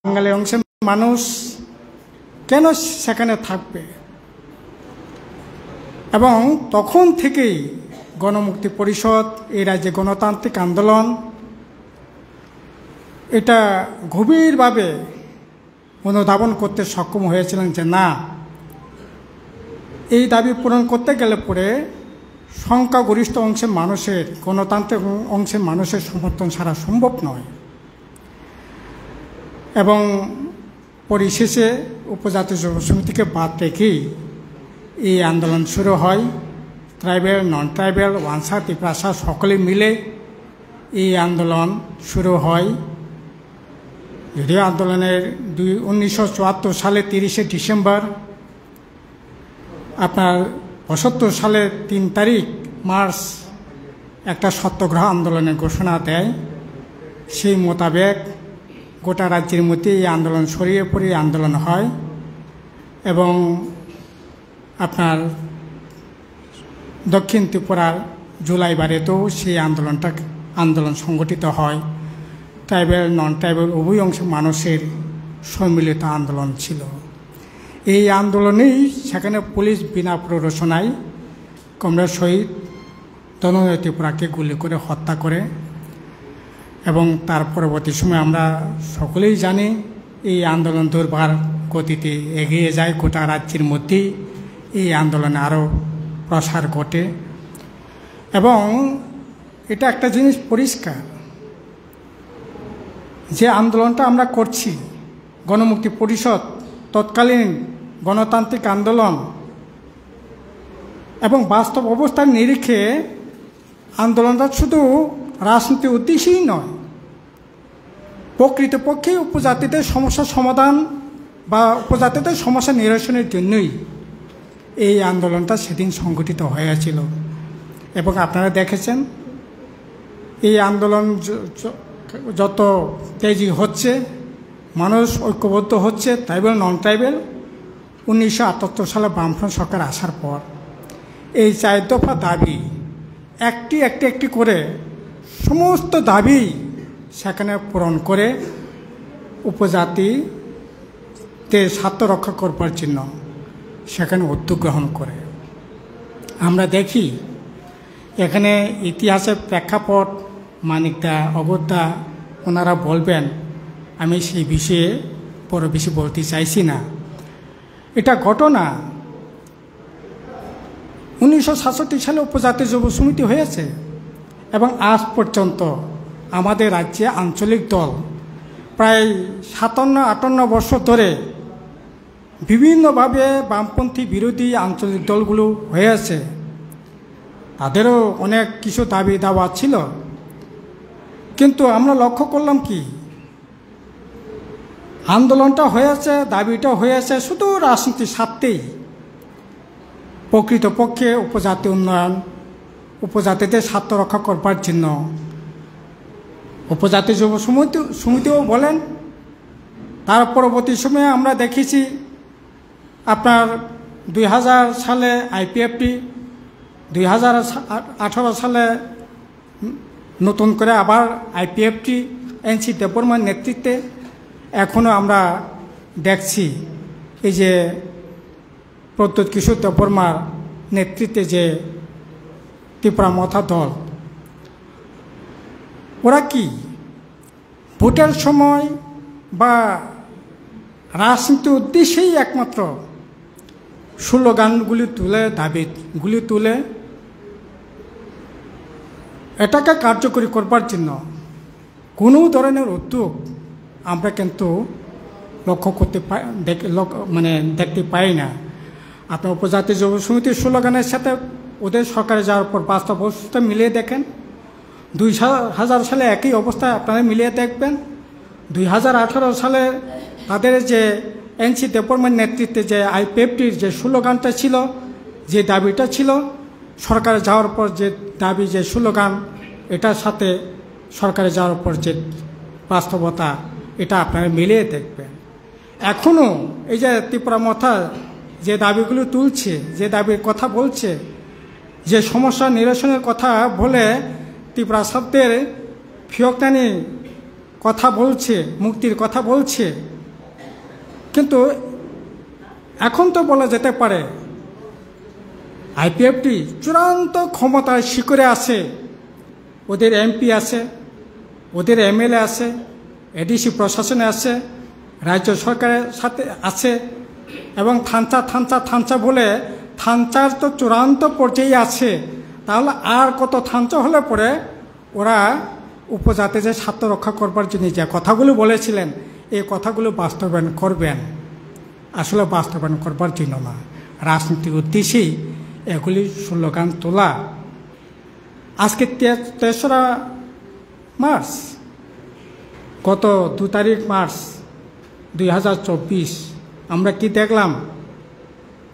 বাঙালি অংশের মানুষ কেন সেখানে থাকবে? এবং তখন থেকেই গণমুক্তি পরিষদ, এই রাজ্যে গণতান্ত্রিক আন্দোলন এটা গভীরভাবে অনুধাবন করতে সক্ষম হয়েছিলেন যে না, এই দাবি পূরণ করতে গেলে পরে সংখ্যাগরিষ্ঠ অংশের মানুষের, গণতান্ত্রিক অংশের মানুষের সমর্থন ছাড়া সম্ভব নয়। এবং পরিশেষে উপজাতীয় যুব সমিতিকে বাদ রেখেই এই আন্দোলন শুরু হয়। ট্রাইবেল, নন ট্রাইবেল, ওয়ানসা, তিপ্রাসা সকলে মিলে এই আন্দোলন শুরু হয়। যদিও আন্দোলনের 1974 সালে 30শে ডিসেম্বর, আপনার 75 সালের 3 তারিখ মার্চ একটা সত্যাগ্রহ আন্দোলনের ঘোষণা দেয়। সেই মোতাবেক গোটা রাজ্যের মধ্যে এই আন্দোলন ছড়িয়ে পড়ে আন্দোলন হয় এবং আপনার দক্ষিণ ত্রিপুরার জুলাইবারেতেও সেই আন্দোলন সংগঠিত হয়। ট্রাইবেল, নন ট্রাইবেল উভয় অংশের মানুষের সম্মিলিত আন্দোলন ছিল। এই আন্দোলনেই সেখানে পুলিশ বিনা প্ররোচনায় কমরেড শহীদ ধনঞ্জয় ত্রিপুরাকে গুলি করে হত্যা করে এবং তার পরবর্তী সময় আমরা সকলেই জানি এই আন্দোলন দুর্বার গতিতে এগিয়ে যায়। গোটা রাজ্যের মধ্যেই এই আন্দোলনে আরও প্রসার ঘটে এবং এটা একটা জিনিস পরিষ্কার যে আন্দোলনটা আমরা করছি, গণমুক্তি পরিষদ, তৎকালীন গণতান্ত্রিক আন্দোলন এবং বাস্তব অবস্থার নিরিখে আন্দোলনটা শুধু রাজনীতির উদ্দেশ্যেই নয়, প্রকৃতপক্ষে উপজাতিদের সমস্যার সমাধান বা উপজাতিদের সমস্যা নিরসনের জন্যই এই আন্দোলনটা সেদিন সংগঠিত হয়েছিল। এবং আপনারা দেখেছেন এই আন্দোলন যত তেজি হচ্ছে, মানুষ ঐক্যবদ্ধ হচ্ছে, ট্রাইবেল, নন ট্রাইবেল। 1978 সালে বামফ্রন্ট সরকার আসার পর এই 4 দফা দাবি একটি করে সমস্ত দাবি সেখানে পূরণ করে উপজাতিতে স্বার্থ রক্ষা করবার জন্য সেখানে উদ্যোগ গ্রহণ করে। আমরা দেখি এখানে ইতিহাসের প্রেক্ষাপট মানিকদা, অগত্যা ওনারা বলবেন, আমি সেই বিষয়ে বড় বেশি বলতে চাইছি না। এটা ঘটনা 1967 সালে উপজাতীয় যুব সমিতি হয়েছে এবং আজ পর্যন্ত আমাদের রাজ্যে আঞ্চলিক দল প্রায় 57-58 বছর ধরে বিভিন্নভাবে বামপন্থী বিরোধী আঞ্চলিক দলগুলো হয়েছে। তাদেরও অনেক কিছু দাবি দাওয়া ছিল, কিন্তু আমরা লক্ষ্য করলাম কি আন্দোলনটা হয়েছে, দাবিটা হয়েছে শুধু রাজনীতির স্বার্থেই। প্রকৃতপক্ষে উপজাতি উন্নয়ন, উপজাতিদের স্বার্থ রক্ষা করবার জন্য উপজাতি যুব সমিতিও বলেন। তার পরবর্তী সময়ে আমরা দেখেছি আপনার 2000 সালে আইপিএফটি, 2018 সালে নতুন করে আবার আইপিএফটি এনসি দেববর্মার নেতৃত্বে এখনও আমরা দেখছি এই যে প্রদ্যোৎ কিশোর দেববর্মার নেতৃত্বে যে ত্রিপুরা মথা দল, ওরা কি ভোটের সময় বা রাজনীতির উদ্দেশ্যেই একমাত্র স্লোগানগুলি তুলে, দাবিগুলি তুলে এটাকে কার্যকরী করবার জন্য কোনো ধরনের উদ্যোগ আমরা কিন্তু লক্ষ্য করতে দেখতে পাই না। আপনার উপজাতি যুব সমিতির স্লোগানের সাথে ওদের সরকারে যাওয়ার পর বাস্তব অবস্থা মিলিয়ে দেখেন। 2000 সালে একই অবস্থায় আপনারা মিলিয়ে দেখবেন। 2018 সালে তাদের যে এনসি দেববর্মার নেতৃত্বে যে আইপিএফটির যে স্লোগানটা ছিল, যে দাবিটা ছিল, সরকারে যাওয়ার পর যে দাবি, যে স্লোগান, এটার সাথে সরকারে যাওয়ার পর যে বাস্তবতা, এটা আপনারা মিলিয়ে দেখবেন। এখনও এই যে ত্রিপুরা মথা যে দাবিগুলো তুলছে, যে দাবির কথা বলছে, যে সমস্যা নিরসনের কথা বলে ত্রিপুরা শব্দের ফিয়কটানি কথা বলছে, মুক্তির কথা বলছে, কিন্তু এখন তো বলা যেতে পারে আইপিএফটি চূড়ান্ত ক্ষমতার শিখরে আছে। ওদের এমপি আছে, ওদের এমএলএ আছে, এডিসি প্রশাসনে আছে, রাজ্য সরকারের সাথে আছে, এবং থানচা বলে থানচার তো চূড়ান্ত পর্যায়ে আছে। তাহলে আর কত থানচা হলে পরে ওরা উপজাতি যে স্বার্থ রক্ষা করবার জন্য যে কথাগুলো বলেছিলেন, এই কথাগুলো বাস্তবায়ন করবেন। আসলে বাস্তবায়ন করবার জন্য না, রাজনীতির উদ্দেশ্যেই এগুলি স্লোগান তোলা। আজকে 3রা মার্চ, গত 2 তারিখ মার্চ 2024 আমরা কি দেখলাম?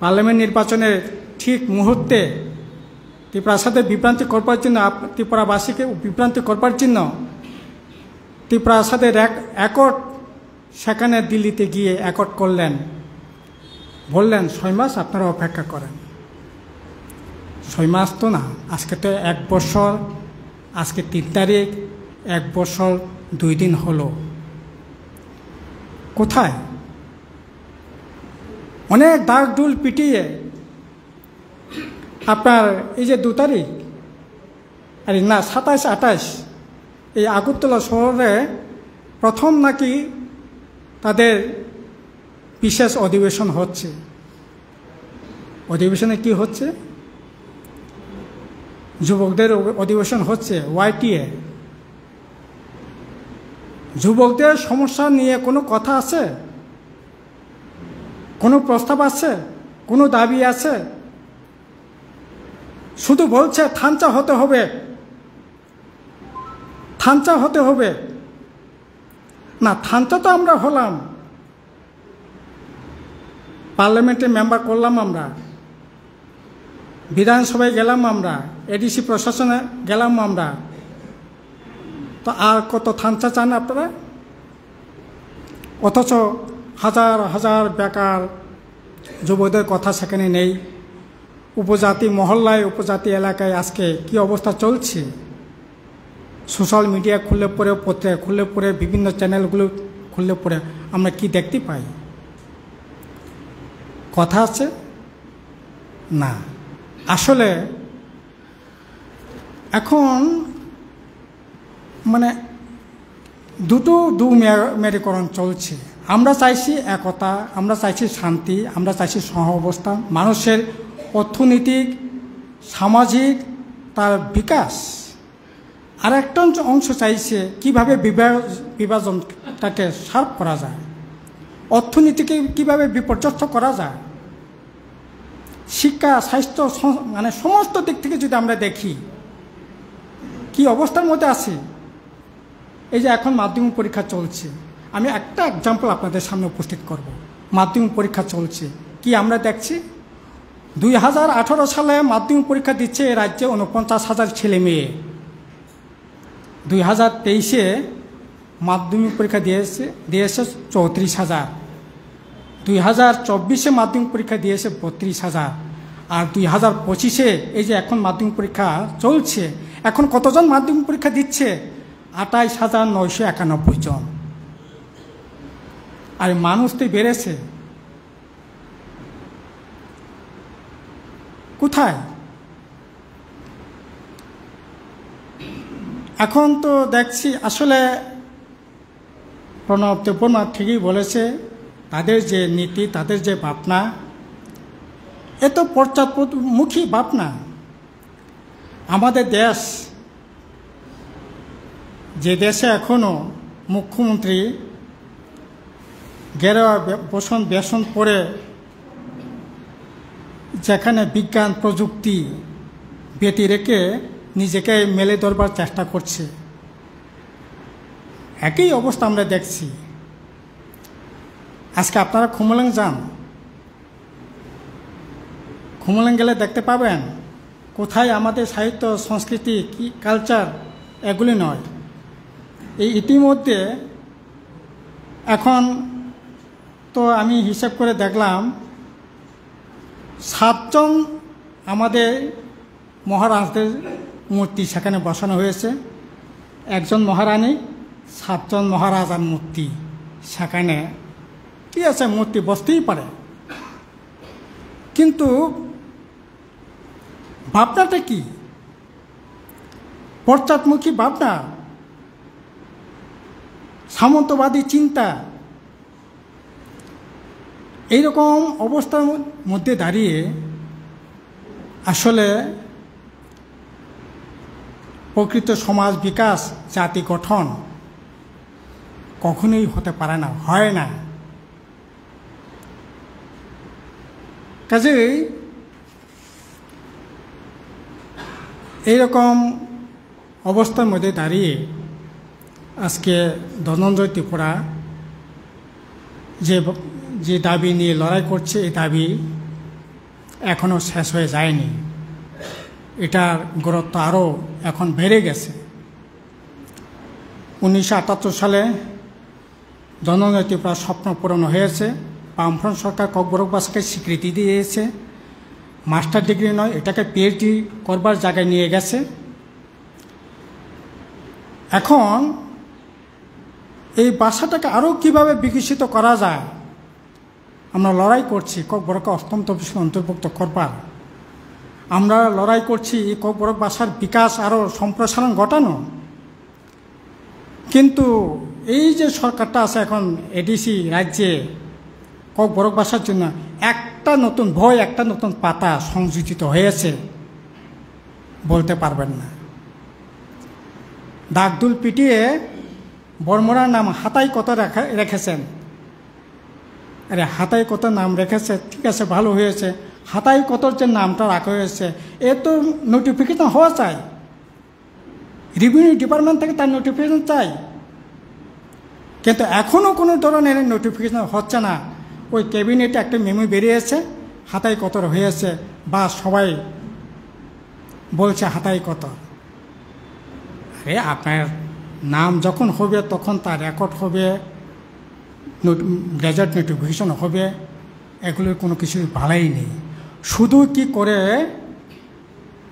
পার্লামেন্ট নির্বাচনের ঠিক মুহূর্তে ত্রিপুরার সাথে বিভ্রান্তি করবার জন্য, ত্রিপুরাবাসীকে বিভ্রান্তি করবার জন্য ত্রিপুরার সাথে একট সেখানে দিল্লিতে গিয়ে একট করলেন, বললেন 6 মাস আপনারা অপেক্ষা করেন। 6 মাস তো না, আজকে তো 1 বছর, আজকে 3 তারিখ, 1 বছর 2 দিন হলো। কোথায়? অনেক দাগ ডুল পিটিয়ে আপনার এই যে 2 তারিখ, আরে না 27-28, এই আগরতলা শহরে প্রথম নাকি তাদের বিশেষ অধিবেশন হচ্ছে। অধিবেশনে কি হচ্ছে? যুবকদের অধিবেশন হচ্ছে, ওয়াইটিএ। যুবকদের সমস্যা নিয়ে কোনো কথা আছে? কোনো প্রস্তাব আছে? কোনো দাবি আছে? শুধু বলছে থানচা হতে হবে, থানচা হতে হবে। না, থানচা তো আমরা হলাম, পার্লামেন্টে মেম্বার করলাম, আমরা বিধানসভায় গেলাম, আমরা এডিসি প্রশাসনে গেলাম আমরা, তো আর কত থানচা চান আপনারা? অথচ হাজার হাজার বেকার যুবকদের কথা সেখানে নেই। উপজাতি মহল্লায়, উপজাতি এলাকায় আজকে কি অবস্থা চলছে? সোশ্যাল মিডিয়া খুললে পরে, পত্রিকা খুললে পরে, বিভিন্ন চ্যানেলগুলো খুললে পরে আমরা কি দেখতে পাই? কথা আছে না। আসলে এখন মানে দু মেরুকরণ চলছে। আমরা চাইছি একতা, আমরা চাইছি শান্তি, আমরা চাইছি সহাবস্থান, মানুষের অর্থনৈতিক সামাজিক তার বিকাশ। আর একটা অংশ চাইছে কীভাবে বিভাজনটাকে শার্প করা যায়, অর্থনীতিকে কীভাবে বিপর্যস্ত করা যায়, শিক্ষা, স্বাস্থ্য, মানে সমস্ত দিক থেকে যদি আমরা দেখি কি অবস্থার মধ্যে আছি। এই যে এখন মাধ্যমিক পরীক্ষা চলছে, আমি একটা এক্সাম্পল আপনাদের সামনে উপস্থিত করব। মাধ্যমিক পরীক্ষা চলছে, কি আমরা দেখছি? 2018 সালে মাধ্যমিক পরীক্ষা দিচ্ছে এ রাজ্যে 49,000 ছেলে মেয়ে। 2023-এ মাধ্যমিক পরীক্ষা দিয়েছে 34,000। 2024-এ মাধ্যমিক পরীক্ষা দিয়েছে 32,000। আর 2025-এ এই যে এখন মাধ্যমিক পরীক্ষা চলছে, এখন কতজন মাধ্যমিক পরীক্ষা দিচ্ছে? 28,991 জন। আর মানুষ তো বেড়েছে কোথায়? এখন তো দেখছি আসলে প্রণব দেবনাথ ঠিকই বলেছে, তাদের যে নীতি, তাদের যে ভাবনা, এত পশ্চাৎমুখী ভাবনা। আমাদের দেশ, যে দেশে এখনও মুখ্যমন্ত্রী গেরুয়া বেশন পরে, যেখানে বিজ্ঞান প্রযুক্তি বেটি রেখে নিজেকে মেলে ধরবার চেষ্টা করছে, একই অবস্থা আমরা দেখছি। আজকে আপনারা খুমুলুং যান, খুমুলুং গেলে দেখতে পাবেন কোথায় আমাদের সাহিত্য, সংস্কৃতি, কি কালচার, এগুলি নয়। এই ইতিমধ্যে এখন তো আমি হিসাব করে দেখলাম 7 জন আমাদের মহারাজদের মূর্তি সেখানে বসানো হয়েছে। 1 জন মহারানী, সাতজন মহারাজার মূর্তি, সেখানে ঠিক আছে মূর্তি বসতেই পারে, কিন্তু ভাবনাটা কি? পশ্চাৎমুখী ভাবনা, সামন্তবাদী চিন্তা। এইরকম অবস্থার মধ্যে দাঁড়িয়ে আসলে প্রকৃত সমাজ বিকাশ, জাতি গঠন কখনোই হতে পারে না, হয় না। কাজেই এইরকম অবস্থার মধ্যে দাঁড়িয়ে আজকে ধনঞ্জয় ত্রিপুরা যে দাবি নিয়ে লড়াই করছে, এই দাবি এখনও শেষ হয়ে যায়নি। এটার গুরুত্ব আরও এখন বেড়ে গেছে। 1978 সালে ধনঞ্জয় ত্রিপুরার স্বপ্ন পূরণ হয়েছে। বামফ্রন্ট সরকার ককবরকবাসীকে স্বীকৃতি দিয়েছে, মাস্টার ডিগ্রি নয়, এটাকে পিএইচডি করবার জায়গায় নিয়ে গেছে। এখন এই ভাষাটাকে আরও কিভাবে বিকশিত করা যায়, আমরা লড়াই করছি ককবরক অষ্টম তফসিলে অন্তর্ভুক্ত করবার। আমরা লড়াই করছি এই ককবরক ভাষার বিকাশ আরও সম্প্রসারণ ঘটানো। কিন্তু এই যে সরকারটা আছে এখন এডিসি রাজ্যে, ককবরক ভাষার জন্য একটা নতুন বই, একটা নতুন পাতা সংযোজিত হয়েছে বলতে পারবেন না। দাগদুল পিটিয়ে বর্মরার নাম হাতাই কত রেখেছেন। আরে হাতাই কত নাম রেখেছে, ঠিক আছে, ভালো হয়েছে। হাতাই কতর যে নামটা রাখা হয়েছে, এ তো নোটিফিকেশন হওয়া চাই, রেভিনিউ ডিপার্টমেন্ট থেকে তার নোটিফিকেশন চাই, কিন্তু এখনও কোনো ধরনের নোটিফিকেশন হচ্ছে না। ওই ক্যাবিনেটে একটা মেমো বেরিয়েছে, হাতাই কতর হয়েছে, বা সবাই বলছে হাতাই কত। আরে আপনার নাম যখন হবে তখন তার রেকর্ড হবে, গ্যাজেট নোটিফিকেশন হবে, এগুলোর কোনো কিছু ভালোই নেই। শুধু কি করে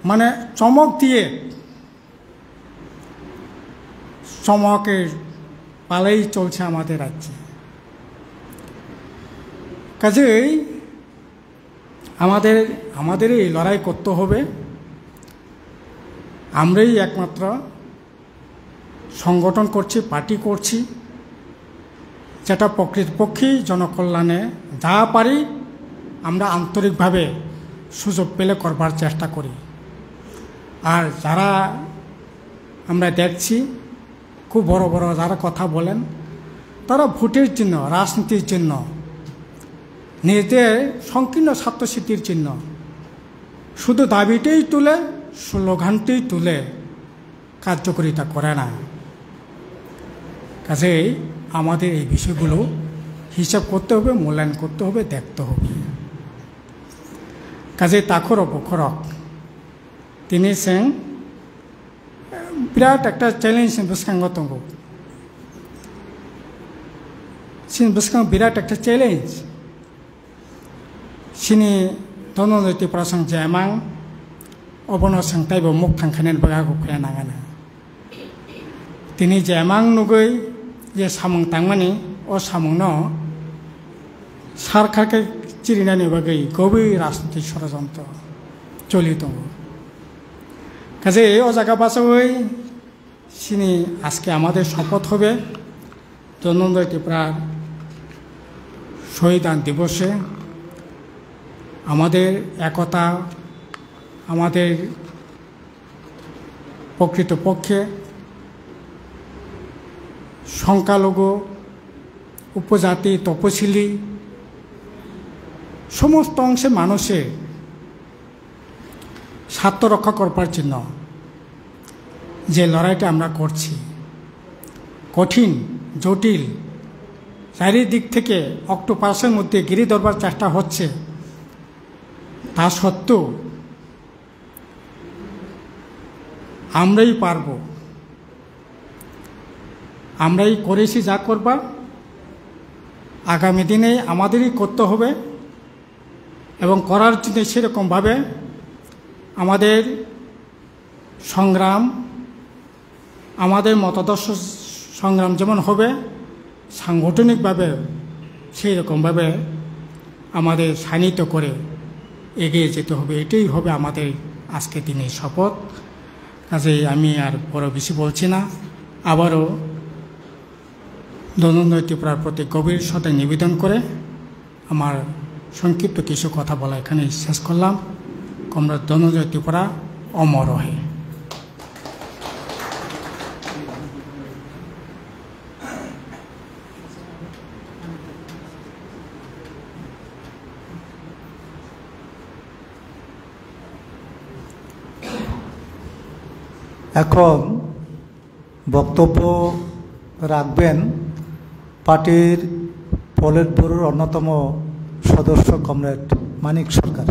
মানে চমক দিয়ে, চমকের পালাই চলছে আমাদের রাজ্যে। কাজেই আমাদের এই লড়াই করতে হবে। আমরাই একমাত্র সংগঠন করছি, পার্টি করছি, যেটা প্রকৃতপক্ষেই জনকল্যাণে যা পারি আমরা আন্তরিকভাবে সুযোগ পেলে করবার চেষ্টা করি। আর যারা আমরা দেখছি খুব বড় বড় যারা কথা বলেন, তারা ভোটের জন্য, রাজনীতির জন্য, নিজেদের সংকীর্ণ স্বার্থসিদ্ধির জন্য শুধু দাবিটাই তুলে, স্লোগানটাই তুলে কার্যকরিতা করে না। কাজেই আমাদের এই বিষয়গুলো হিসাব করতে হবে, মূল্যায়ন করতে হবে, দেখতে হবে। কাজেই তাখরক বখরক তিনি সেং বিরাট একটা চ্যালেঞ্জ বসকাঙ্গত বসকাং বিরাট একটা চ্যালেঞ্জ সিনি ধনঞ্জয় ত্রিপুরা সং জ্যামাং অবন সং তাইব মুখ থাंखानेन बागाखौ फैया नागाना তিনি জ্যামাং নুগৈ যে সামং তাंमानि ও সামংनो সরকারকে চিরিনাनि बागै गभीर राजनीतिक षড়যন্ত্র চলি दङ। কাজে ও জায়গা বাঁচাই সিনি আজকে আমাদের শপথ হবে ধনঞ্জয় ত্রিপুরার শহীদান দিবসে আমাদের একতা, আমাদের প্রকৃতপক্ষে সংখ্যালঘু, উপজাতি, তপশিলি সমস্ত অংশে মানুষের স্বার্থ রক্ষা করবার জন্য যে লড়াইটা আমরা করছি, কঠিন, জটিল, চারিদিক থেকে অক্টোপাসের মধ্যে গিরি ধরবার চেষ্টা হচ্ছে, তা সত্ত্বেও আমরাই পারব। আমরাই করেছি যা করবার, আগামী দিনে আমাদেরই করতে হবে এবং করার জন্য সেরকমভাবে আমাদের সংগ্রাম, আমাদের মতাদর্শ সংগ্রাম যেমন হবে, সাংগঠনিকভাবে সেই রকমভাবে আমাদের শানিত করে এগিয়ে যেতে হবে। এটাই হবে আমাদের আজকের দিনের শপথ। কাজেই আমি আর বড় বেশি বলছি না। আবারও ধনঞ্জয় ত্রিপুরার প্রতি গভীর শ্রদ্ধা নিবেদন করে আমার সংক্ষিপ্ত কিছু কথা বলা এখানে শেষ করলাম। কমরেড ধনঞ্জয় ত্রিপুরা অমর রহে। এখন বক্তব্য রাখবেন পার্টির পলিট ব্যুরোর অন্যতম সদস্য কমরেড মানিক সরকার।